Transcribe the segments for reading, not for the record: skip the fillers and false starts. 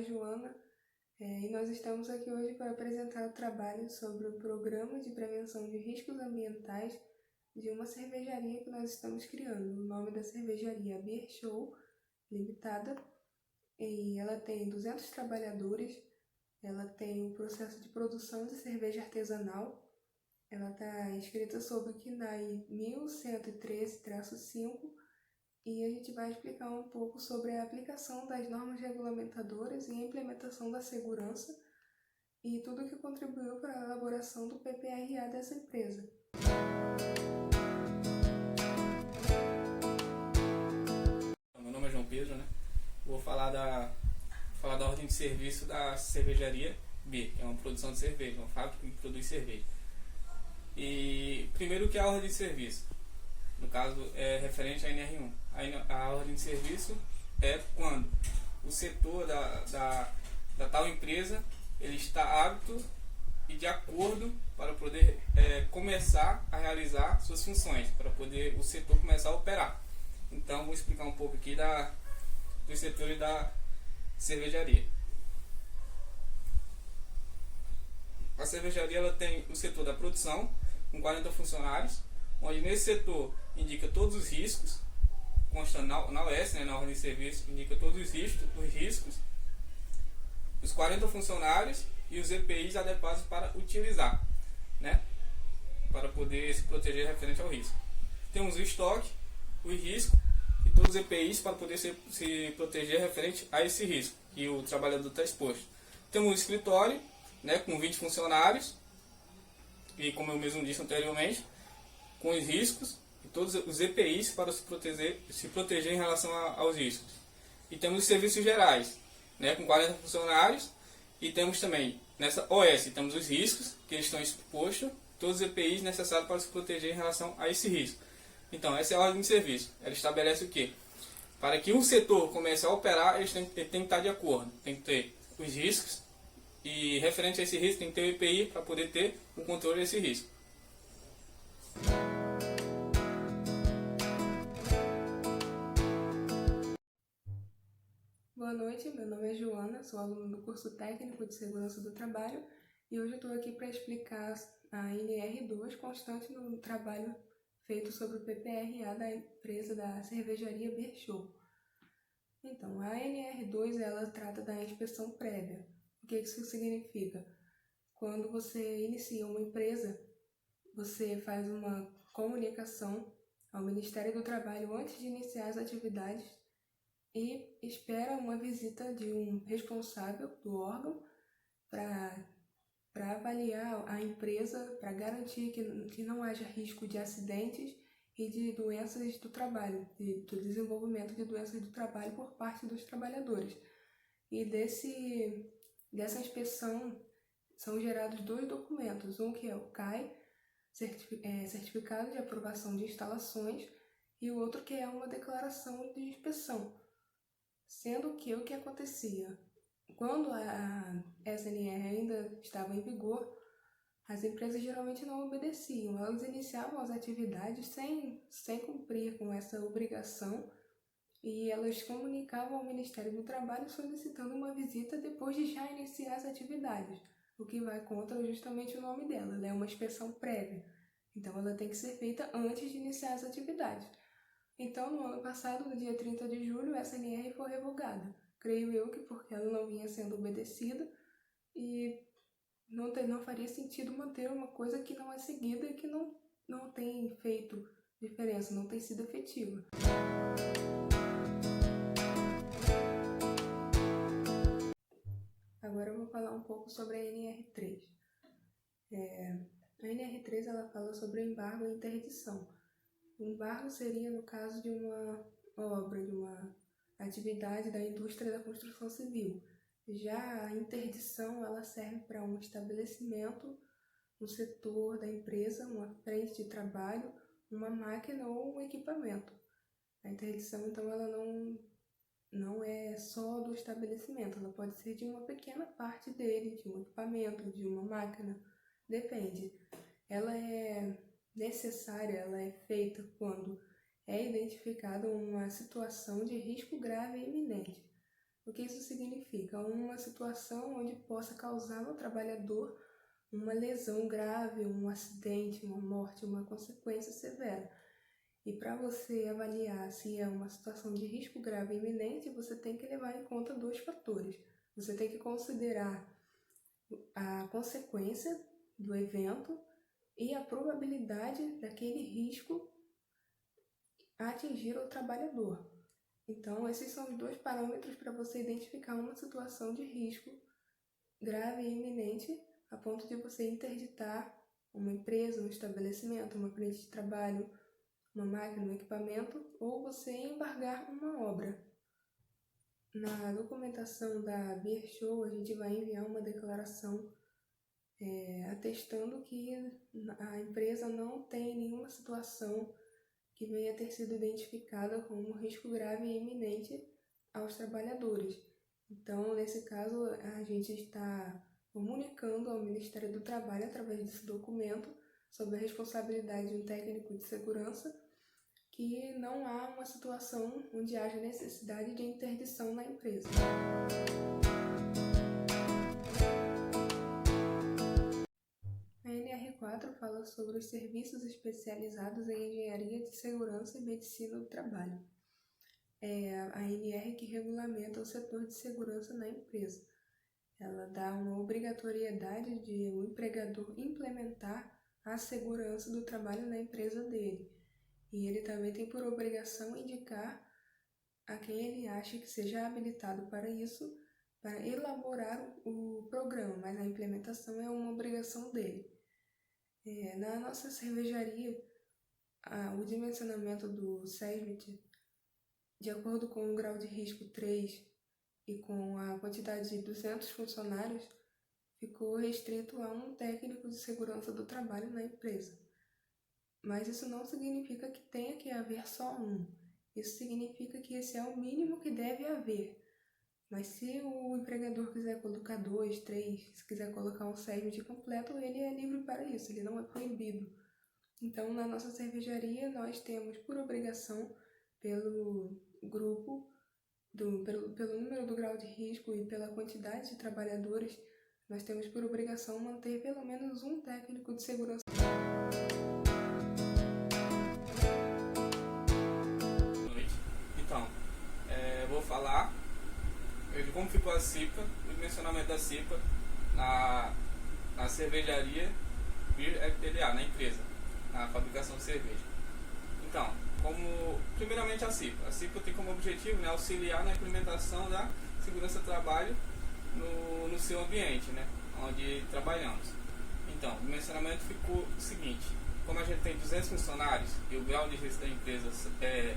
é Joana e nós estamos aqui hoje para apresentar o trabalho sobre o Programa de Prevenção de Riscos Ambientais de uma cervejaria que nós estamos criando. O nome da cervejaria é Beer Show Limitada e ela tem 200 trabalhadores, ela tem o processo de produção de cerveja artesanal, ela está escrita sob o KNAI 1113-5 e a gente vai explicar um pouco sobre a aplicação das normas regulamentadoras e a implementação da segurança e tudo que contribuiu para a elaboração do PPRA dessa empresa. Meu nome é João Pedro, Vou falar da ordem de serviço da cervejaria B, que é uma produção de cerveja, uma fábrica que produz cerveja. E primeiro, o que é a ordem de serviço? No caso, é referente à NR1. A ordem de serviço é quando o setor da tal empresa ele está apto e de acordo para poder começar a realizar suas funções, para poder o setor começar a operar. Então, vou explicar um pouco aqui dos setores da cervejaria. A cervejaria ela tem o setor da produção, com 40 funcionários, onde nesse setor indica todos os riscos, consta na OS, na ordem de serviço, indica todos os riscos, os 40 funcionários e os EPIs adequados para utilizar, para poder se proteger referente ao risco. Temos o estoque, o risco e todos os EPIs para poder se proteger referente a esse risco que o trabalhador está exposto. Temos o escritório, com 20 funcionários e, como eu mesmo disse anteriormente, com os riscos e todos os EPIs para se proteger em relação aos riscos. E temos os serviços gerais, com 40 funcionários, e temos também, nessa OS, temos os riscos que eles estão expostos, todos os EPIs necessários para se proteger em relação a esse risco. Então, essa é a ordem de serviço. Ela estabelece o quê? Para que um setor comece a operar, eles têm que estar de acordo. Tem que ter os riscos, e referente a esse risco, tem que ter o EPI para poder ter o controle desse risco. Boa noite, meu nome é Joana, sou aluna do curso técnico de segurança do trabalho e hoje eu estou aqui para explicar a NR2 constante no trabalho feito sobre o PPRA da empresa da cervejaria Beer Show. Então, a NR2 ela trata da inspeção prévia. O que isso significa? Quando você inicia uma empresa, você faz uma comunicação ao Ministério do Trabalho antes de iniciar as atividades e espera uma visita de um responsável do órgão para avaliar a empresa, para garantir que não haja risco de acidentes e de doenças do trabalho, do desenvolvimento de doenças do trabalho por parte dos trabalhadores. E dessa inspeção são gerados 2 documentos, um que é o CAI, Certificado de Aprovação de Instalações, e o outro que é uma declaração de inspeção. Sendo que o que acontecia? Quando a SNR ainda estava em vigor, as empresas geralmente não obedeciam, elas iniciavam as atividades sem cumprir com essa obrigação e elas comunicavam ao Ministério do Trabalho solicitando uma visita depois de já iniciar as atividades, o que vai contra justamente o nome dela, ela é uma inspeção prévia, então ela tem que ser feita antes de iniciar as atividades. Então, no ano passado, no dia 30 de julho, essa NR foi revogada. Creio eu que porque ela não vinha sendo obedecida e não faria sentido manter uma coisa que não é seguida e que não tem feito diferença, não tem sido efetiva. Agora eu vou falar um pouco sobre a NR3. A NR3 ela fala sobre embargo e interdição. O embargo seria no caso de uma obra, de uma atividade da indústria da construção civil. Já a interdição ela serve para um estabelecimento, um setor da empresa, uma frente de trabalho, uma máquina ou um equipamento. A interdição, então, ela não é só do estabelecimento, ela pode ser de uma pequena parte dele, de um equipamento, de uma máquina, depende. Ela é necessária, ela é feita quando é identificada uma situação de risco grave e iminente. O que isso significa? Uma situação onde possa causar ao trabalhador uma lesão grave, um acidente, uma morte, uma consequência severa. E para você avaliar se é uma situação de risco grave e iminente, você tem que levar em conta dois fatores. Você tem que considerar a consequência do evento e a probabilidade daquele risco atingir o trabalhador. Então, esses são os dois parâmetros para você identificar uma situação de risco grave e iminente a ponto de você interditar uma empresa, um estabelecimento, uma frente de trabalho, uma máquina, um equipamento, ou você embargar uma obra. Na documentação da Beer Show, a gente vai enviar uma declaração atestando que a empresa não tem nenhuma situação que venha a ter sido identificada como um risco grave e iminente aos trabalhadores. Então, nesse caso, a gente está comunicando ao Ministério do Trabalho, através desse documento, sobre a responsabilidade de um técnico de segurança, que não há uma situação onde haja necessidade de interdição na empresa. A NR4 fala sobre os serviços especializados em engenharia de segurança e medicina do trabalho. É a ANR que regulamenta o setor de segurança na empresa. Ela dá uma obrigatoriedade de o empregador implementar a segurança do trabalho na empresa dele. E ele também tem por obrigação indicar a quem ele acha que seja habilitado para isso, para elaborar o programa, mas a implementação é uma obrigação dele. Na nossa cervejaria, o dimensionamento do SESMIT, de acordo com o grau de risco 3 e com a quantidade de 200 funcionários, ficou restrito a um técnico de segurança do trabalho na empresa. Mas isso não significa que tenha que haver só um. Isso significa que esse é o mínimo que deve haver. Mas se o empregador quiser colocar 2, 3, se quiser colocar um SESMIT completo, ele é livre para isso, ele não é proibido. Então, na nossa cervejaria, nós temos por obrigação, pelo grupo, pelo número do grau de risco e pela quantidade de trabalhadores, nós temos por obrigação manter pelo menos um técnico de segurança. Então, vou falar de como ficou a CIPA, o dimensionamento da CIPA na cervejaria Beer FPDA, na empresa, na fabricação de cerveja. Então, primeiramente a CIPA. A CIPA tem como objetivo, né, auxiliar na implementação da segurança do trabalho no seu ambiente, né, onde trabalhamos. Então, o dimensionamento ficou o seguinte: como a gente tem 200 funcionários e o grau de risco da empresa é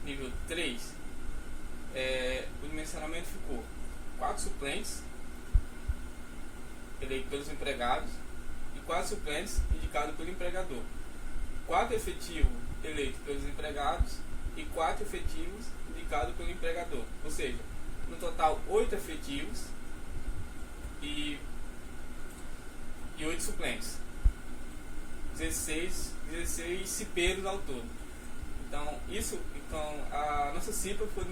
nível 3, o dimensionamento ficou 4 suplentes eleitos pelos empregados e 4 suplentes indicados pelo empregador, 4 efetivos eleitos pelos empregados e 4 efetivos indicados pelo empregador, ou seja, no total 8 efetivos e 8 suplentes, 16 cipeiros ao todo. Então a nossa CIPA foi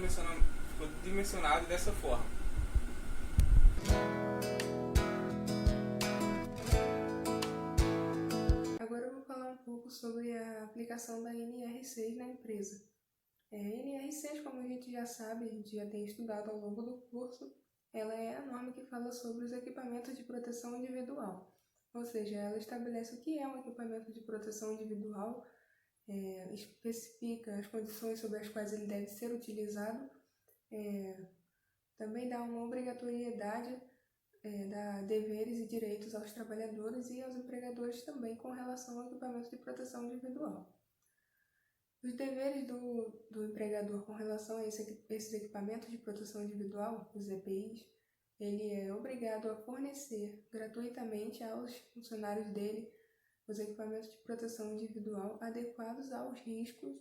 dimensionada dessa forma. Agora eu vou falar um pouco sobre a aplicação da NR6 na empresa. A NR6, como a gente já sabe, a gente já tem estudado ao longo do curso, ela é a norma que fala sobre os equipamentos de proteção individual. Ou seja, ela estabelece o que é um equipamento de proteção individual, especifica as condições sobre as quais ele deve ser utilizado, também dá uma obrigatoriedade, dá deveres e direitos aos trabalhadores e aos empregadores também com relação ao equipamento de proteção individual. Os deveres do empregador com relação a esses equipamentos de proteção individual, os EPIs, ele é obrigado a fornecer gratuitamente aos funcionários dele os equipamentos de proteção individual adequados aos riscos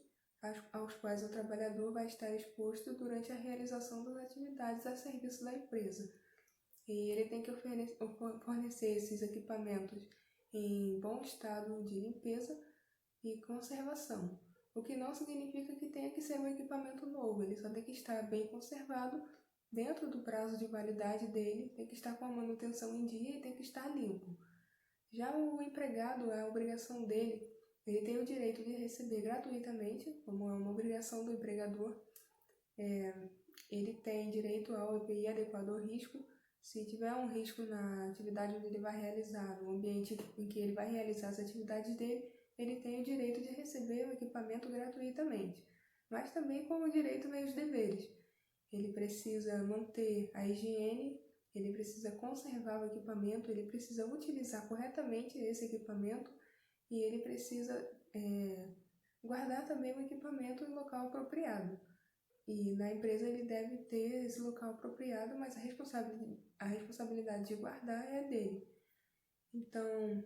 aos quais o trabalhador vai estar exposto durante a realização das atividades a serviço da empresa. E ele tem que fornecer esses equipamentos em bom estado de limpeza e conservação. O que não significa que tenha que ser um equipamento novo, ele só tem que estar bem conservado dentro do prazo de validade dele, tem que estar com a manutenção em dia e tem que estar limpo. Já o empregado, a obrigação dele, ele tem o direito de receber gratuitamente, como é uma obrigação do empregador. Ele tem direito ao EPI adequado ao risco. Se tiver um risco na atividade onde ele vai realizar, no ambiente em que ele vai realizar as atividades dele, ele tem o direito de receber o equipamento gratuitamente, mas também com o direito e os deveres. Ele precisa manter a higiene, ele precisa conservar o equipamento, ele precisa utilizar corretamente esse equipamento e ele precisa guardar também o equipamento em local apropriado. E na empresa ele deve ter esse local apropriado, mas a responsabilidade de guardar é dele. Então,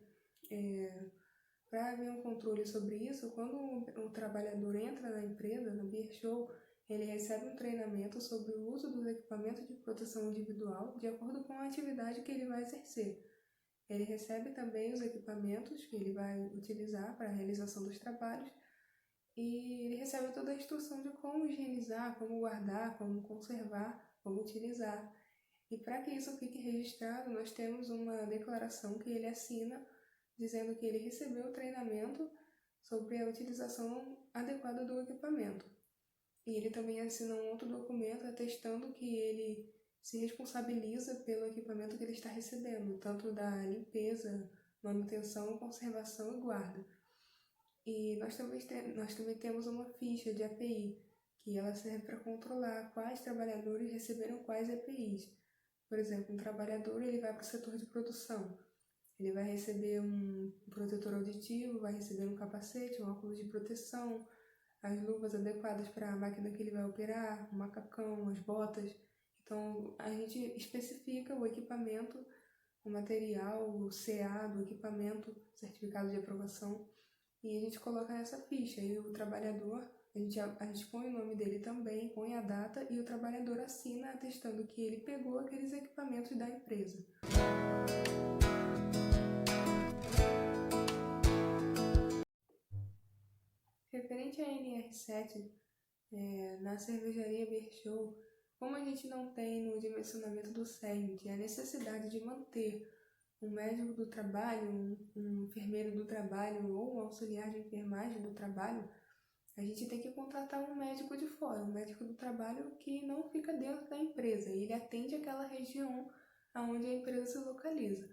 para haver um controle sobre isso, quando o trabalhador entra na empresa, na Beer Show, ele recebe um treinamento sobre o uso dos equipamentos de proteção individual de acordo com a atividade que ele vai exercer. Ele recebe também os equipamentos que ele vai utilizar para a realização dos trabalhos e ele recebe toda a instrução de como higienizar, como guardar, como conservar, como utilizar. E para que isso fique registrado, nós temos uma declaração que ele assina dizendo que ele recebeu o treinamento sobre a utilização adequada do equipamento. E ele também assina um outro documento atestando que ele se responsabiliza pelo equipamento que ele está recebendo, tanto da limpeza, manutenção, conservação e guarda. E nós também temos uma ficha de API, que ela serve para controlar quais trabalhadores receberam quais APIs. Por exemplo, um trabalhador ele vai para o setor de produção, ele vai receber um protetor auditivo, vai receber um capacete, um óculos de proteção, as luvas adequadas para a máquina que ele vai operar, o macacão, as botas. Então, a gente especifica o equipamento, o material, o CA do equipamento, certificado de aprovação, e a gente coloca nessa ficha. E o trabalhador, a gente põe o nome dele também, põe a data, e o trabalhador assina atestando que ele pegou aqueles equipamentos da empresa. Referente à NR7, na cervejaria Beer Show, como a gente não tem no dimensionamento do CERMIT a necessidade de manter um médico do trabalho, um enfermeiro do trabalho ou um auxiliar de enfermagem do trabalho, a gente tem que contratar um médico de fora, um médico do trabalho que não fica dentro da empresa, e ele atende aquela região onde a empresa se localiza.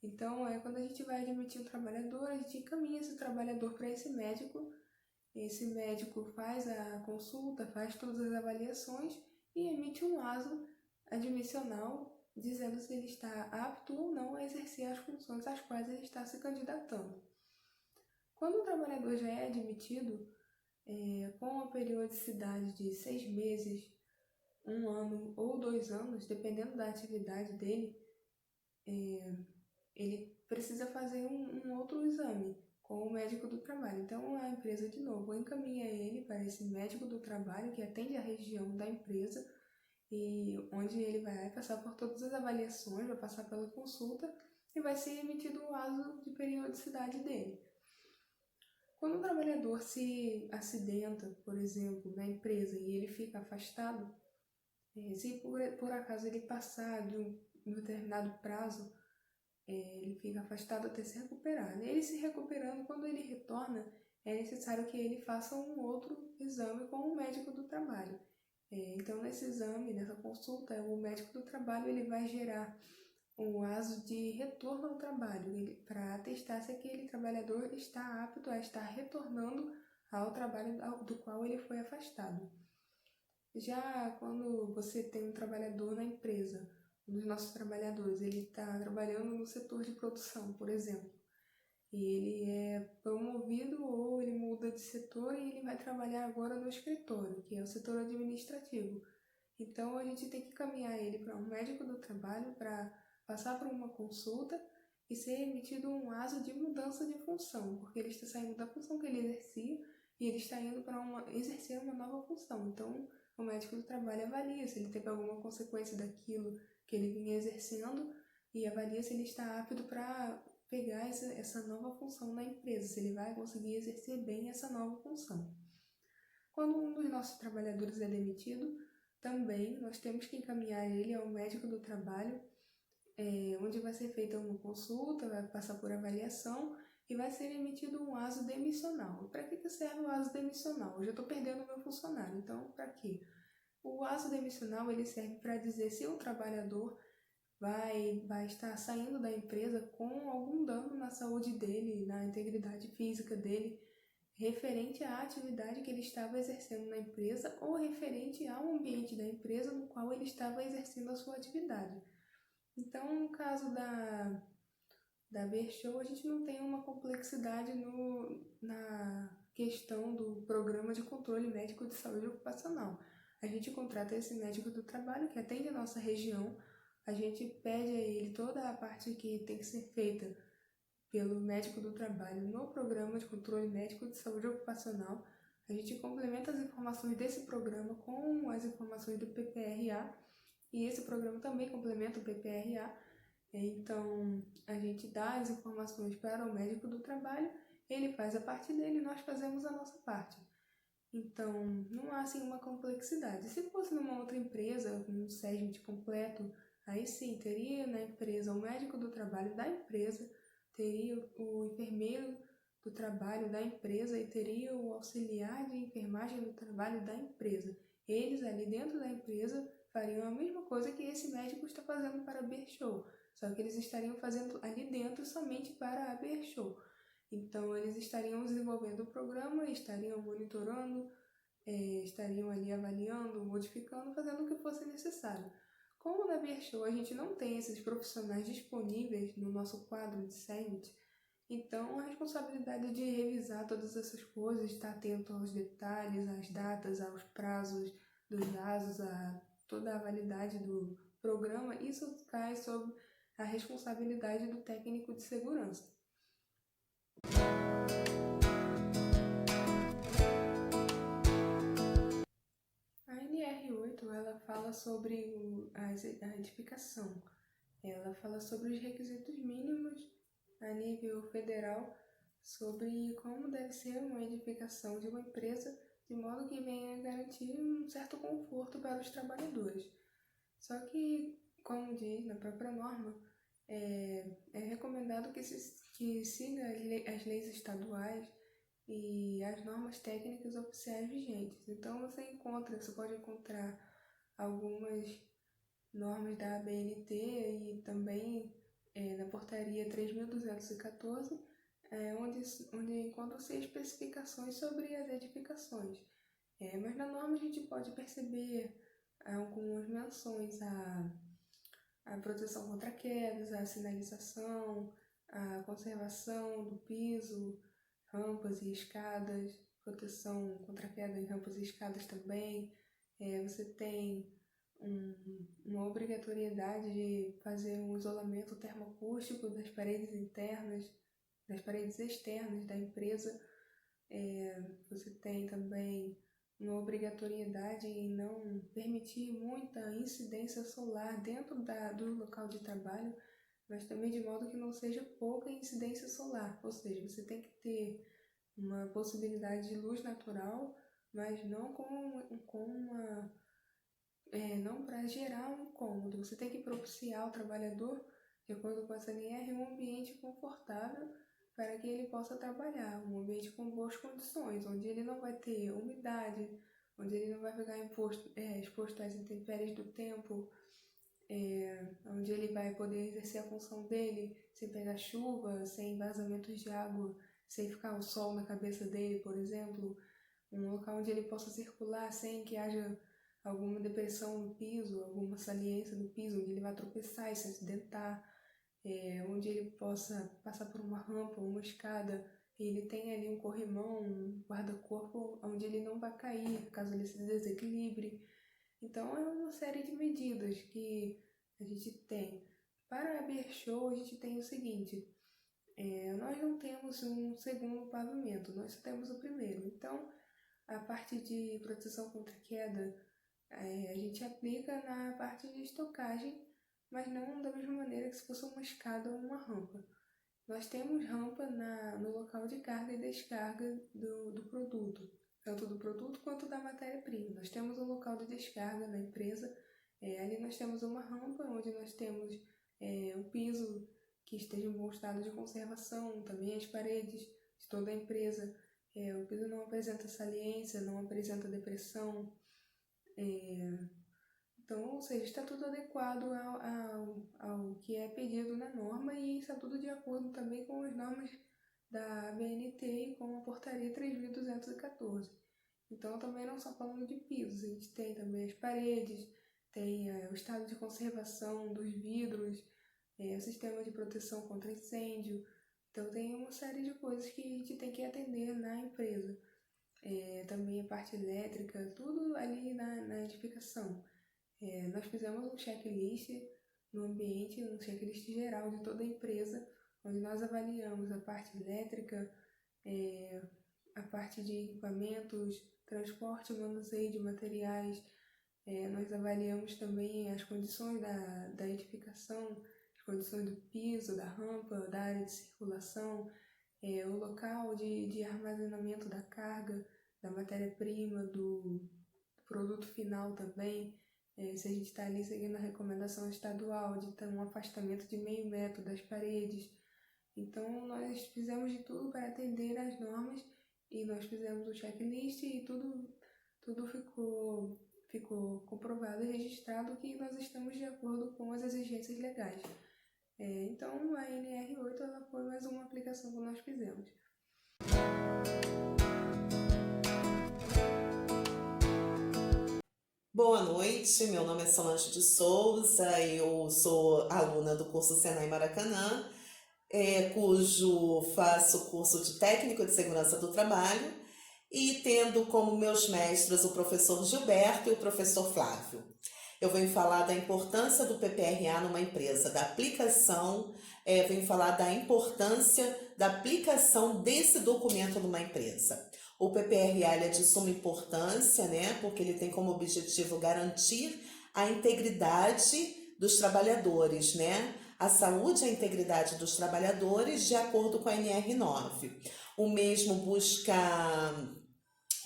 Então, quando a gente vai admitir um trabalhador, a gente encaminha esse trabalhador para esse médico faz a consulta, faz todas as avaliações e emite um aso admissional dizendo se ele está apto ou não a exercer as funções às quais ele está se candidatando. Quando o trabalhador já é admitido, com a periodicidade de 6 meses, 1 ano ou 2 anos, dependendo da atividade dele, ele precisa fazer um outro exame com o médico do trabalho. Então, a empresa, de novo, encaminha ele para esse médico do trabalho que atende a região da empresa e onde ele vai passar por todas as avaliações, vai passar pela consulta e vai ser emitido o aso de periodicidade dele. Quando o trabalhador se acidenta, por exemplo, na empresa e ele fica afastado, se por acaso ele passar de um determinado prazo, ele fica afastado até se recuperar. Ele se recuperando, quando ele retorna, é necessário que ele faça um outro exame com o médico do trabalho. Então, nesse exame, nessa consulta, o médico do trabalho ele vai gerar um aso de retorno ao trabalho, para atestar se aquele trabalhador está apto a estar retornando ao trabalho do qual ele foi afastado. Já quando você tem um trabalhador na empresa, um dos nossos trabalhadores, ele está trabalhando no setor de produção, por exemplo, e ele é promovido ou ele muda de setor e ele vai trabalhar agora no escritório, que é o setor administrativo. Então, a gente tem que caminhar ele para um médico do trabalho para passar por uma consulta e ser emitido um aso de mudança de função, porque ele está saindo da função que ele exercia e ele está indo para exercer uma nova função. Então, o médico do trabalho avalia se ele teve alguma consequência daquilo que ele vinha exercendo e avalia se ele está apto para pegar essa nova função na empresa, se ele vai conseguir exercer bem essa nova função. Quando um dos nossos trabalhadores é demitido, também nós temos que encaminhar ele ao médico do trabalho, onde vai ser feita uma consulta, vai passar por avaliação e vai ser emitido um aso demissional. Para que serve o aso demissional? Eu já estou perdendo o meu funcionário, então para quê? O aso demissional ele serve para dizer se o trabalhador vai estar saindo da empresa com algum dano na saúde dele, na integridade física dele, referente à atividade que ele estava exercendo na empresa ou referente ao ambiente da empresa no qual ele estava exercendo a sua atividade. Então, no caso da Bershow, a gente não tem uma complexidade na questão do programa de controle médico de saúde ocupacional. A gente contrata esse médico do trabalho que atende a nossa região, a gente pede a ele toda a parte que tem que ser feita pelo médico do trabalho no programa de controle médico de saúde ocupacional. A gente complementa as informações desse programa com as informações do PPRA e esse programa também complementa o PPRA. Então, a gente dá as informações para o médico do trabalho, ele faz a parte dele e nós fazemos a nossa parte. Então, não há assim uma complexidade. Se fosse numa outra empresa, um SESMIT completo, aí sim, teria na empresa o médico do trabalho da empresa, teria o enfermeiro do trabalho da empresa e teria o auxiliar de enfermagem do trabalho da empresa. Eles ali dentro da empresa fariam a mesma coisa que esse médico está fazendo para a Bershow, só que eles estariam fazendo ali dentro somente para a Bershow. Então, eles estariam desenvolvendo o programa, estariam monitorando, estariam ali avaliando, modificando, fazendo o que fosse necessário. Como na Bershow a gente não tem esses profissionais disponíveis no nosso quadro de SESMIT, então a responsabilidade de revisar todas essas coisas, estar atento aos detalhes, às datas, aos prazos dos ASOS, a toda a validade do programa, isso cai sob a responsabilidade do técnico de segurança. A NR8 ela fala sobre a edificação, ela fala sobre os requisitos mínimos a nível federal sobre como deve ser uma edificação de uma empresa de modo que venha garantir um certo conforto para os trabalhadores. Só que, como diz na própria norma, é recomendado que siga as leis estaduais e as normas técnicas oficiais vigentes. Então você pode encontrar algumas normas da ABNT e também na portaria 3.214, onde encontram-se especificações sobre as edificações. Mas na norma a gente pode perceber algumas menções à proteção contra quedas, à sinalização, à conservação do piso, rampas e escadas, proteção contra queda em rampas e escadas também. Você tem uma obrigatoriedade de fazer um isolamento termoacústico das paredes internas, das paredes externas da empresa. Você tem também uma obrigatoriedade em não permitir muita incidência solar dentro do local de trabalho, mas também de modo que não seja pouca incidência solar, ou seja, você tem que ter uma possibilidade de luz natural, mas não não para gerar um incômodo. Você tem que propiciar ao trabalhador, de acordo com essa NR, um ambiente confortável para que ele possa trabalhar, um ambiente com boas condições, onde ele não vai ter umidade, onde ele não vai ficar exposto às intempéries do tempo, onde ele vai poder exercer a função dele sem pegar chuva, sem vazamentos de água, sem ficar o sol na cabeça dele, por exemplo, um local onde ele possa circular sem que haja alguma depressão no piso, alguma saliência no piso, onde ele vai tropeçar e se acidentar, onde ele possa passar por uma rampa, uma escada, e ele tem ali um corrimão, um guarda-corpo, onde ele não vai cair, caso ele se desequilibre. Então, é uma série de medidas que a gente tem. Para a Bershow, a gente tem o seguinte, nós não temos um segundo pavimento, nós só temos o primeiro. Então, a parte de proteção contra queda, a gente aplica na parte de estocagem, mas não da mesma maneira que se fosse uma escada ou uma rampa. Nós temos rampa no local de carga e descarga do produto. tanto do produto quanto da matéria-prima. Nós temos um local de descarga na empresa, ali nós temos uma rampa onde nós temos o piso que esteja em bom estado de conservação, também as paredes de toda a empresa. O piso não apresenta saliência, não apresenta depressão. Então, ou seja, está tudo adequado ao que é pedido na norma e está tudo de acordo também com as normas da ABNT e com a portaria 3.214. Então, também não só falando de pisos, a gente tem também as paredes, tem o estado de conservação dos vidros, o sistema de proteção contra incêndio. Então, tem uma série de coisas que a gente tem que atender na empresa. Também a parte elétrica, tudo ali na edificação. Nós fizemos um checklist no ambiente, um checklist geral de toda a empresa, onde nós avaliamos a parte elétrica, a parte de equipamentos, transporte e manuseio de materiais. Nós avaliamos também as condições da edificação, as condições do piso, da rampa, da área de circulação, o local de armazenamento da carga, da matéria-prima, do produto final também. Se a gente está ali seguindo a recomendação estadual de ter um afastamento de 0,5 metro das paredes. Então, nós fizemos de tudo para atender às normas e nós fizemos o checklist e tudo ficou comprovado e registrado que nós estamos de acordo com as exigências legais. Então, a NR8 ela foi mais uma aplicação que nós fizemos. Boa noite, meu nome é Solange de Souza, eu sou aluna do curso Senai Maracanã, cujo faço curso de técnico de segurança do trabalho e tendo como meus mestres o professor Gilberto e o professor Flávio. Eu venho falar da importância do PPRA numa empresa, da aplicação, venho falar da importância da aplicação desse documento numa empresa. O PPRA é de suma importância, né, porque ele tem como objetivo garantir a integridade dos trabalhadores, né, a saúde e a integridade dos trabalhadores de acordo com a NR9. O mesmo busca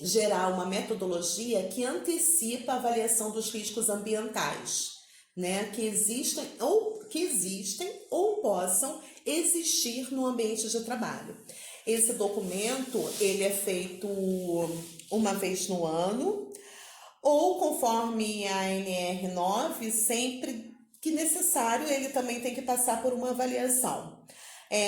gerar uma metodologia que antecipa a avaliação dos riscos ambientais, né, que existem ou possam existir no ambiente de trabalho. Esse documento, ele é feito uma vez no ano, ou conforme a NR9, sempre que necessário, ele também tem que passar por uma avaliação.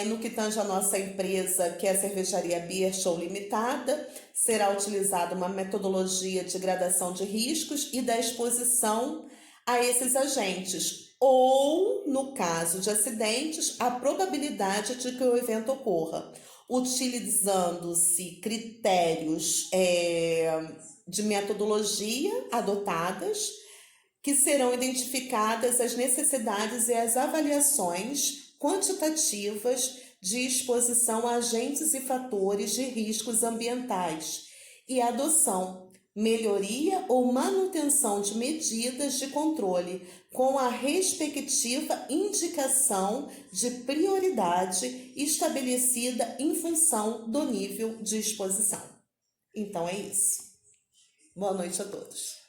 No que tange a nossa empresa, que é a Cervejaria Beer Show Limitada, será utilizada uma metodologia de gradação de riscos e da exposição a esses agentes, ou, no caso de acidentes, a probabilidade de que o evento ocorra, utilizando-se critérios de metodologia adotadas, que serão identificadas as necessidades e as avaliações quantitativas de exposição a agentes e fatores de riscos ambientais e a adoção, melhoria ou manutenção de medidas de controle com a respectiva indicação de prioridade estabelecida em função do nível de exposição. Então é isso. Boa noite a todos.